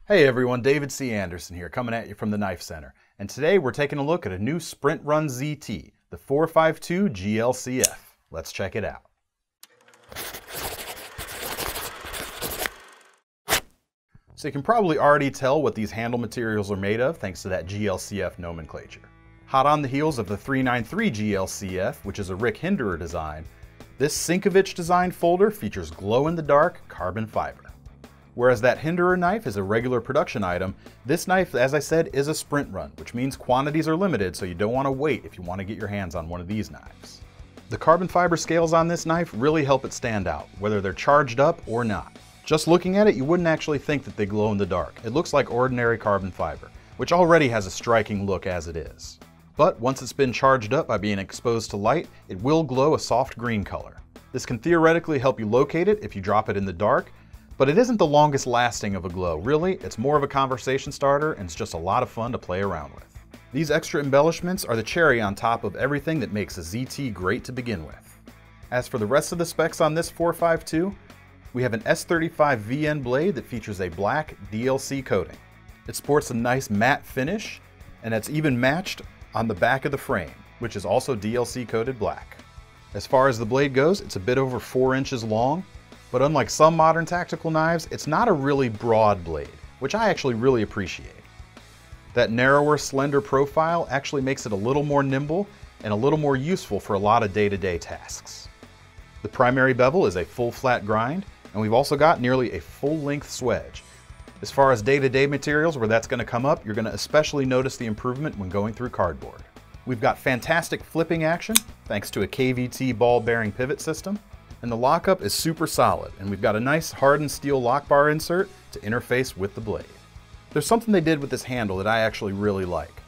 Hey everyone, David C. Anderson here, coming at you from the Knife Center. And today we're taking a look at a new Sprint Run ZT, the 452 GLCF. Let's check it out. So you can probably already tell what these handle materials are made of thanks to that GLCF nomenclature. Hot on the heels of the 393 GLCF, which is a Rick Hinderer design, this Sinkevich design folder features glow-in-the-dark carbon fiber. Whereas that Hinderer knife is a regular production item, this knife, as I said, is a sprint run, which means quantities are limited, so you don't want to wait if you want to get your hands on one of these knives. The carbon fiber scales on this knife really help it stand out, whether they're charged up or not. Just looking at it, you wouldn't actually think that they glow in the dark. It looks like ordinary carbon fiber, which already has a striking look as it is. But once it's been charged up by being exposed to light, it will glow a soft green color. This can theoretically help you locate it if you drop it in the dark, but it isn't the longest lasting of a glow. Really, it's more of a conversation starter and it's just a lot of fun to play around with. These extra embellishments are the cherry on top of everything that makes a ZT great to begin with. As for the rest of the specs on this 452, we have an S35 VN blade that features a black DLC coating. It sports a nice matte finish, and it's even matched on the back of the frame, which is also DLC coated black. As far as the blade goes, it's a bit over 4 inches long, but unlike some modern tactical knives, it's not a really broad blade, which I actually really appreciate. That narrower, slender profile actually makes it a little more nimble and a little more useful for a lot of day-to-day tasks. The primary bevel is a full flat grind, and we've also got nearly a full-length swedge. As far as day-to-day materials where that's going to come up, you're going to especially notice the improvement when going through cardboard. We've got fantastic flipping action, thanks to a KVT ball bearing pivot system. And the lockup is super solid, and we've got a nice hardened steel lock bar insert to interface with the blade. There's something they did with this handle that I actually really like.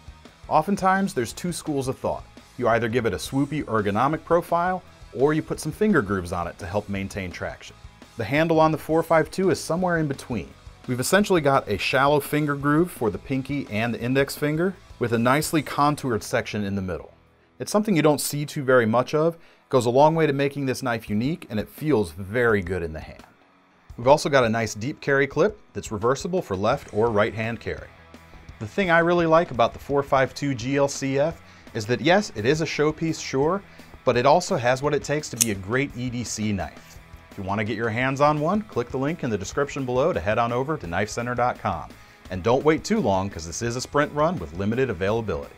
Oftentimes there's two schools of thought. You either give it a swoopy ergonomic profile, or you put some finger grooves on it to help maintain traction. The handle on the 452 is somewhere in between. We've essentially got a shallow finger groove for the pinky and the index finger, with a nicely contoured section in the middle. It's something you don't see too very much of. It goes a long way to making this knife unique, and it feels very good in the hand. We've also got a nice deep carry clip that's reversible for left or right hand carry. The thing I really like about the 452 GLCF is that yes, it is a showpiece, sure, but it also has what it takes to be a great EDC knife. If you want to get your hands on one, click the link in the description below to head on over to KnifeCenter.com. And don't wait too long, because this is a sprint run with limited availability.